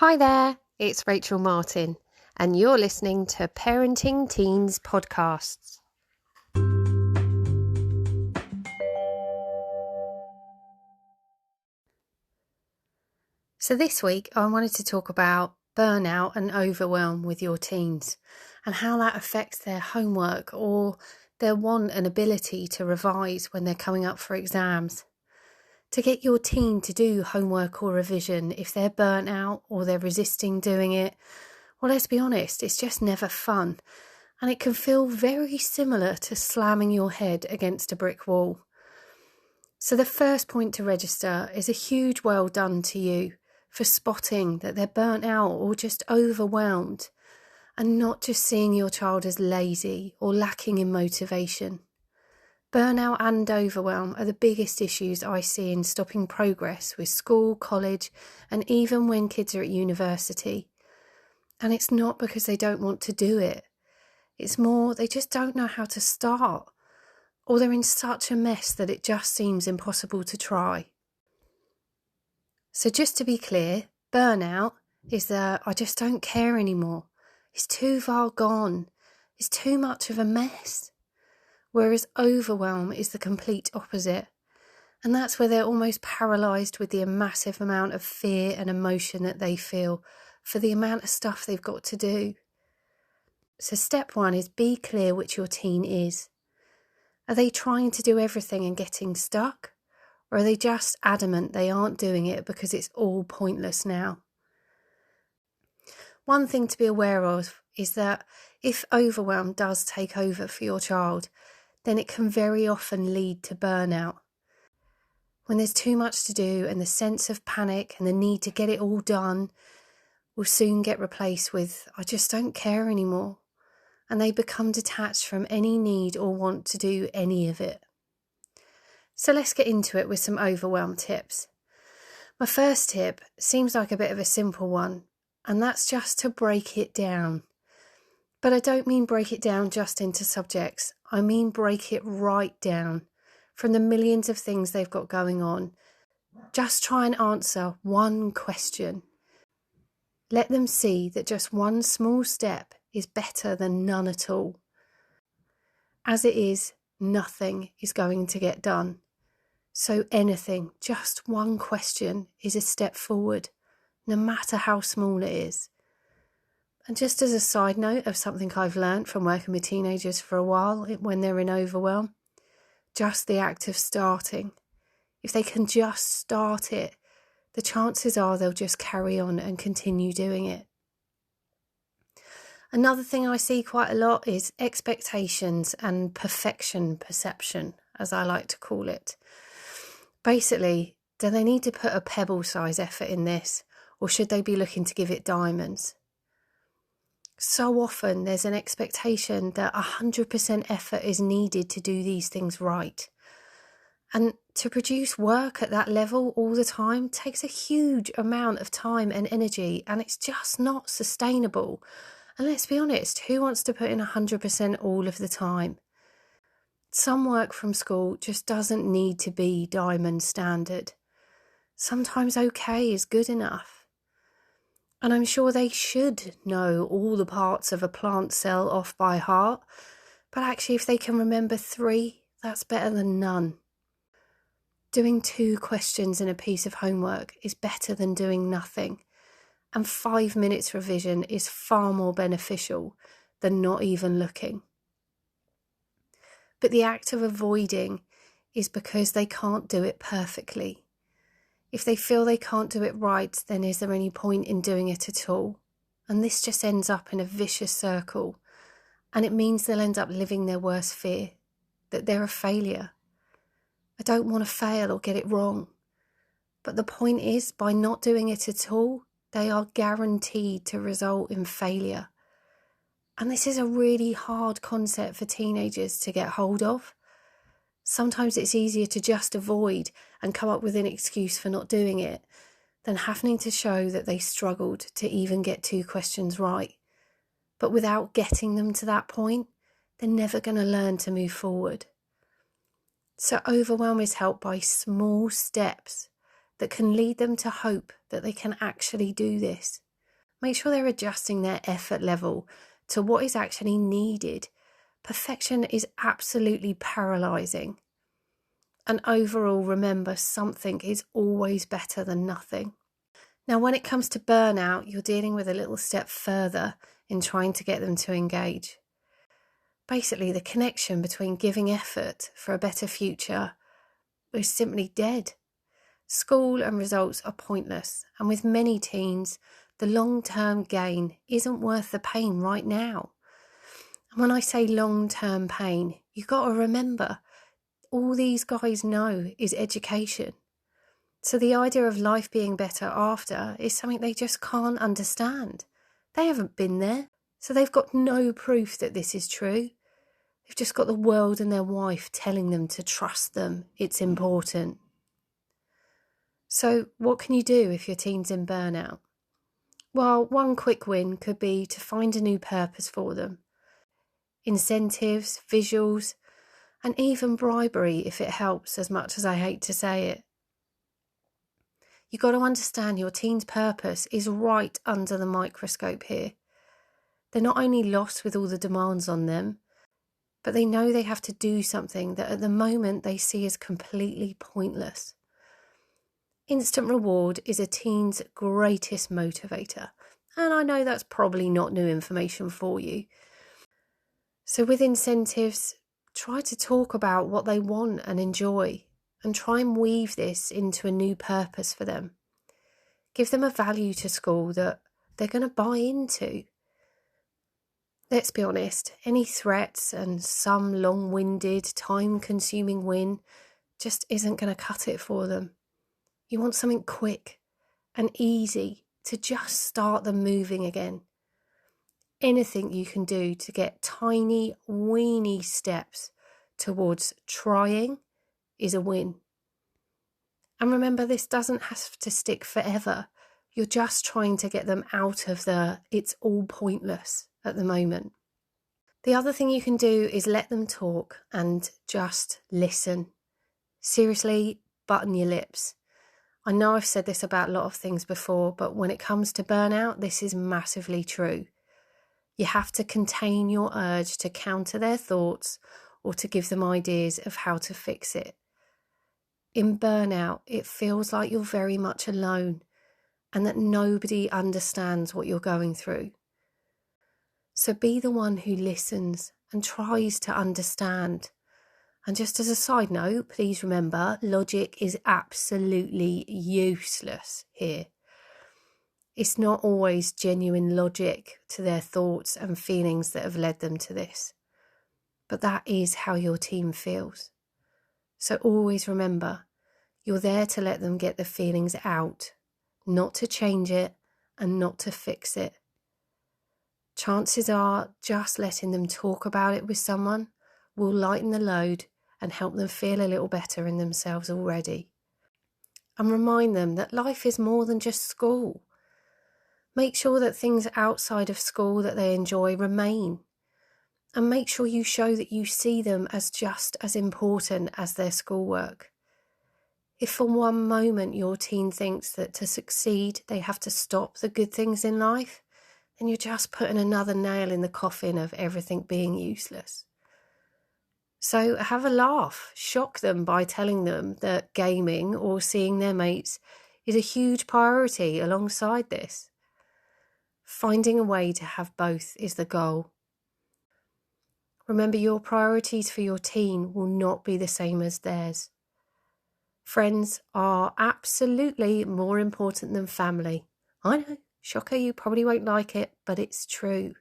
Hi there, it's Rachel Martin, and you're listening to Parenting Teens Podcasts. So this week I wanted to talk about burnout and overwhelm with your teens and how that affects their homework or their want and ability to revise when they're coming up for exams. To get your teen to do homework or revision if they're burnt out or they're resisting doing it, well, let's be honest, it's just never fun, and it can feel very similar to slamming your head against a brick wall. So the first point to register is a huge well done to you for spotting that they're burnt out or just overwhelmed, and not just seeing your child as lazy or lacking in motivation. Burnout and overwhelm are the biggest issues I see in stopping progress with school, college, and even when kids are at university. And it's not because they don't want to do it. It's more they just don't know how to start, or they're in such a mess that it just seems impossible to try. So just to be clear, burnout is that I just don't care anymore. It's too far gone. It's too much of a mess. Whereas overwhelm is the complete opposite. And that's where they're almost paralysed with the massive amount of fear and emotion that they feel for the amount of stuff they've got to do. So step one is be clear which your teen is. Are they trying to do everything and getting stuck? Or are they just adamant they aren't doing it because it's all pointless now? One thing to be aware of is that if overwhelm does take over for your child, then it can very often lead to burnout. When there's too much to do and the sense of panic and the need to get it all done will soon get replaced with, I just don't care anymore. And they become detached from any need or want to do any of it. So let's get into it with some overwhelm tips. My first tip seems like a bit of a simple one, and that's just to break it down. But I don't mean break it down just into subjects. I mean break it right down from the millions of things they've got going on. Just try and answer one question. Let them see that just one small step is better than none at all. As it is, nothing is going to get done. So anything, just one question, is a step forward, no matter how small it is. And just as a side note of something I've learned from working with teenagers for a while when they're in overwhelm, just the act of starting. If they can just start it, the chances are they'll just carry on and continue doing it. Another thing I see quite a lot is expectations and perfection perception, as I like to call it. Basically, do they need to put a pebble-size effort in this, or should they be looking to give it diamonds? So often there's an expectation that 100% effort is needed to do these things right. And to produce work at that level all the time takes a huge amount of time and energy, and it's just not sustainable. And let's be honest, who wants to put in 100% all of the time? Some work from school just doesn't need to be diamond standard. Sometimes okay is good enough. And I'm sure they should know all the parts of a plant cell off by heart, but actually if they can remember 3, that's better than none. Doing 2 questions in a piece of homework is better than doing nothing, and 5 minutes revision is far more beneficial than not even looking. But the act of avoiding is because they can't do it perfectly. If they feel they can't do it right, then is there any point in doing it at all? And this just ends up in a vicious circle, and it means they'll end up living their worst fear, that they're a failure. I don't want to fail or get it wrong. But the point is, by not doing it at all, they are guaranteed to result in failure. And this is a really hard concept for teenagers to get hold of. Sometimes it's easier to just avoid and come up with an excuse for not doing it than having to show that they struggled to even get 2 questions right. But without getting them to that point, they're never going to learn to move forward. So overwhelm is helped by small steps that can lead them to hope that they can actually do this. Make sure they're adjusting their effort level to what is actually needed. Perfection is absolutely paralyzing. And overall, remember, something is always better than nothing. Now, when it comes to burnout, you're dealing with a little step further in trying to get them to engage. Basically, the connection between giving effort for a better future is simply dead. School and results are pointless, and with many teens, the long-term gain isn't worth the pain right now. And when I say long-term pain, you've got to remember, all these guys know is education. So the idea of life being better after is something they just can't understand. They haven't been there, so they've got no proof that this is true. They've just got the world and their wife telling them to trust them. It's important. So what can you do if your teen's in burnout? Well, one quick win could be to find a new purpose for them. Incentives, visuals, and even bribery if it helps, as much as I hate to say it. You've got to understand your teen's purpose is right under the microscope here. They're not only lost with all the demands on them, but they know they have to do something that at the moment they see as completely pointless. Instant reward is a teen's greatest motivator, and I know that's probably not new information for you. So with incentives, try to talk about what they want and enjoy, and try and weave this into a new purpose for them. Give them a value to school that they're going to buy into. Let's be honest, any threats and some long-winded, time-consuming win just isn't going to cut it for them. You want something quick and easy to just start them moving again. Anything you can do to get tiny, weeny steps towards trying is a win. And remember, this doesn't have to stick forever. You're just trying to get them out of it's all pointless at the moment. The other thing you can do is let them talk and just listen. Seriously, button your lips. I know I've said this about a lot of things before, but when it comes to burnout, this is massively true. You have to contain your urge to counter their thoughts or to give them ideas of how to fix it. In burnout, it feels like you're very much alone and that nobody understands what you're going through. So be the one who listens and tries to understand. And just as a side note, please remember, logic is absolutely useless here. It's not always genuine logic to their thoughts and feelings that have led them to this. But that is how your team feels. So always remember, you're there to let them get the feelings out, not to change it and not to fix it. Chances are just letting them talk about it with someone will lighten the load and help them feel a little better in themselves already. And remind them that life is more than just school. Make sure that things outside of school that they enjoy remain. And make sure you show that you see them as just as important as their schoolwork. If for one moment your teen thinks that to succeed they have to stop the good things in life, then you're just putting another nail in the coffin of everything being useless. So have a laugh, shock them by telling them that gaming or seeing their mates is a huge priority alongside this. Finding a way to have both is the goal. Remember, your priorities for your teen will not be the same as theirs. Friends are absolutely more important than family. I know, shocker, you probably won't like it, but it's true.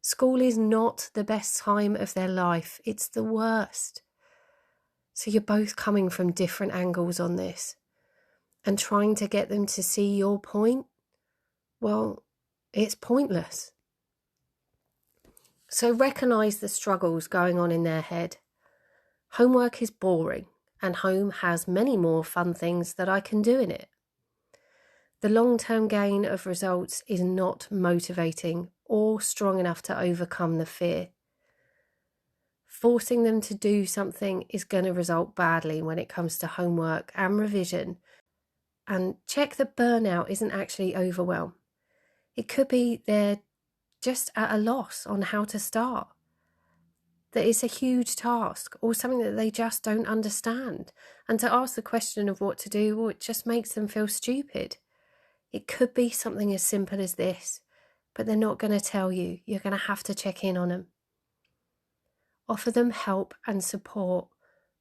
School is not the best time of their life, it's the worst. So you're both coming from different angles on this. And trying to get them to see your point, well, it's pointless. So recognise the struggles going on in their head. Homework is boring, and home has many more fun things that I can do in it. The long-term gain of results is not motivating or strong enough to overcome the fear. Forcing them to do something is going to result badly when it comes to homework and revision. And check that burnout isn't actually overwhelm. It could be they're just at a loss on how to start, that it's a huge task or something that they just don't understand. And to ask the question of what to do, well, it just makes them feel stupid. It could be something as simple as this, but they're not going to tell you. You're going to have to check in on them. Offer them help and support,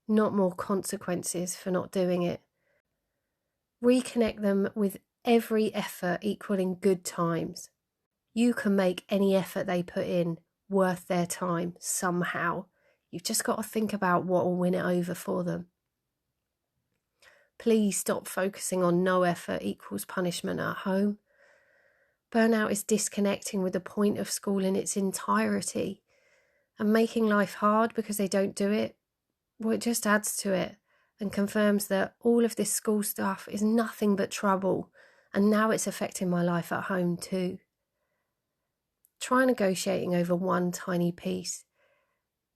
not more consequences for not doing it. Reconnect them with every effort equaling good times. You can make any effort they put in worth their time somehow. You've just got to think about what will win it over for them. Please stop focusing on no effort equals punishment at home. Burnout is disconnecting with the point of school in its entirety, and making life hard because they don't do it, well, it just adds to it and confirms that all of this school stuff is nothing but trouble, and now it's affecting my life at home too. Try negotiating over one tiny piece,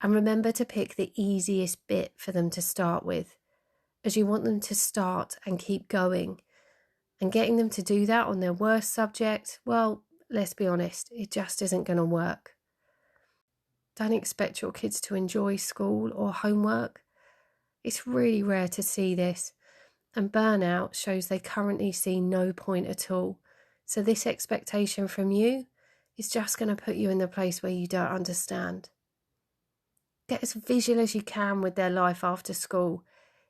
and remember to pick the easiest bit for them to start with, as you want them to start and keep going. And getting them to do that on their worst subject, well, let's be honest, it just isn't going to work. Don't expect your kids to enjoy school or homework. It's really rare to see this, and burnout shows they currently see no point at all. So this expectation from you is just going to put you in the place where you don't understand. Get as visual as you can with their life after school.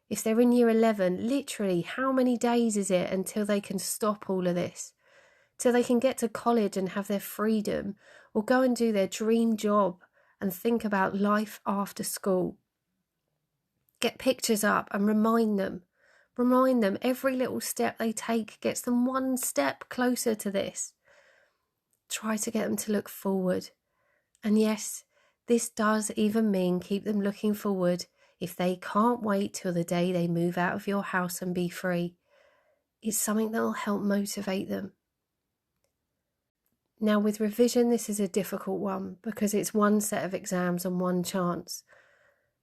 If they're in year 11, literally, how many days is it until they can stop all of this? Till they can get to college and have their freedom, or go and do their dream job and think about life after school. Get pictures up and remind them. Remind them every little step they take gets them one step closer to this. Try to get them to look forward. And yes, this does even mean keep them looking forward if they can't wait till the day they move out of your house and be free. It's something that will help motivate them. Now with revision, this is a difficult one because it's one set of exams and one chance.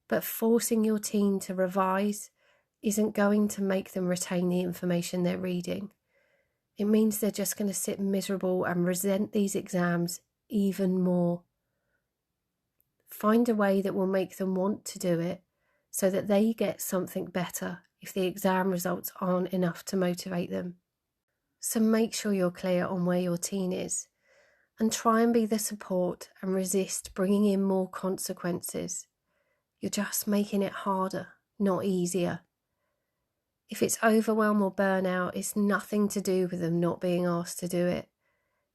But forcing your teen to revise isn't going to make them retain the information they're reading. It means they're just going to sit miserable and resent these exams even more. Find a way that will make them want to do it so that they get something better if the exam results aren't enough to motivate them. So make sure you're clear on where your teen is and try and be the support and resist bringing in more consequences. You're just making it harder, not easier. If it's overwhelm or burnout, it's nothing to do with them not being asked to do it.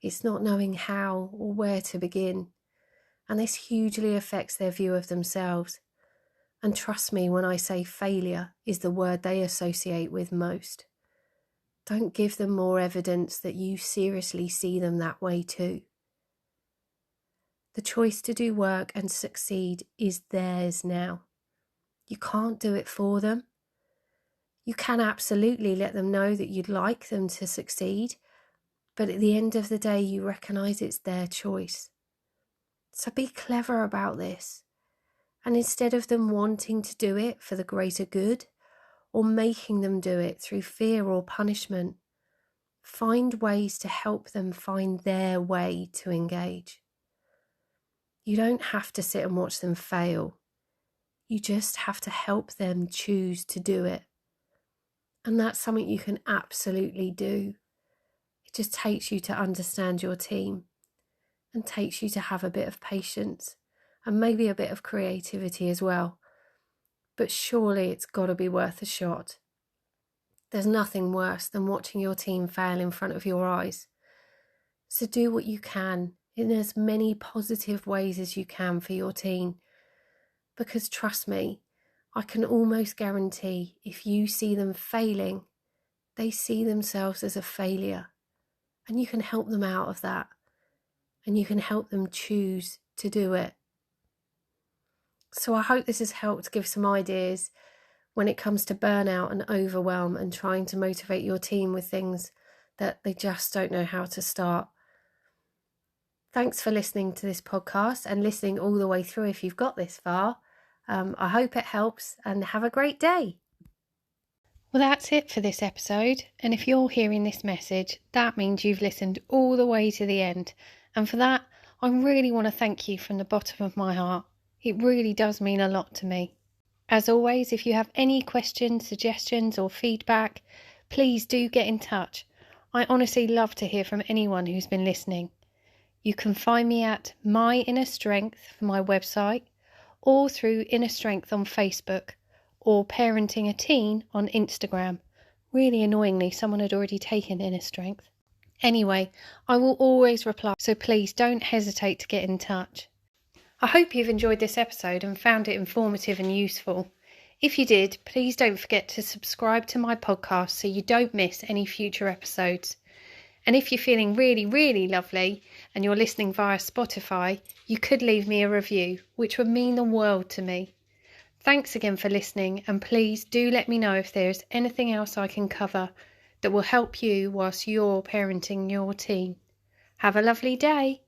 It's not knowing how or where to begin. And this hugely affects their view of themselves. And trust me when I say failure is the word they associate with most. Don't give them more evidence that you seriously see them that way too. The choice to do work and succeed is theirs now. You can't do it for them. You can absolutely let them know that you'd like them to succeed, but at the end of the day, you recognise it's their choice. So be clever about this. And instead of them wanting to do it for the greater good, or making them do it through fear or punishment, find ways to help them find their way to engage. You don't have to sit and watch them fail. You just have to help them choose to do it. And that's something you can absolutely do. It just takes you to understand your team and takes you to have a bit of patience and maybe a bit of creativity as well. But surely it's got to be worth a shot. There's nothing worse than watching your team fail in front of your eyes. So do what you can in as many positive ways as you can for your team. Because trust me, I can almost guarantee if you see them failing, they see themselves as a failure. And you can help them out of that. And you can help them choose to do it. So I hope this has helped give some ideas when it comes to burnout and overwhelm and trying to motivate your team with things that they just don't know how to start. Thanks for listening to this podcast and listening all the way through if you've got this far. I hope it helps and have a great day. Well, that's it for this episode, and if you're hearing this message, that means you've listened all the way to the end, and for that, I really want to thank you from the bottom of my heart. It really does mean a lot to me. As always, if you have any questions, suggestions or feedback, please do get in touch. I honestly love to hear from anyone who's been listening. You can find me at My Inner Strength for my website, or through Inner Strength on Facebook, or Parenting a Teen on Instagram. Really annoyingly, someone had already taken Inner Strength. Anyway, I will always reply, so please don't hesitate to get in touch. I hope you've enjoyed this episode and found it informative and useful. If you did, please don't forget to subscribe to my podcast so you don't miss any future episodes. And if you're feeling really, really lovely and you're listening via Spotify, you could leave me a review, which would mean the world to me. Thanks again for listening, and please do let me know if there is anything else I can cover that will help you whilst you're parenting your teen. Have a lovely day.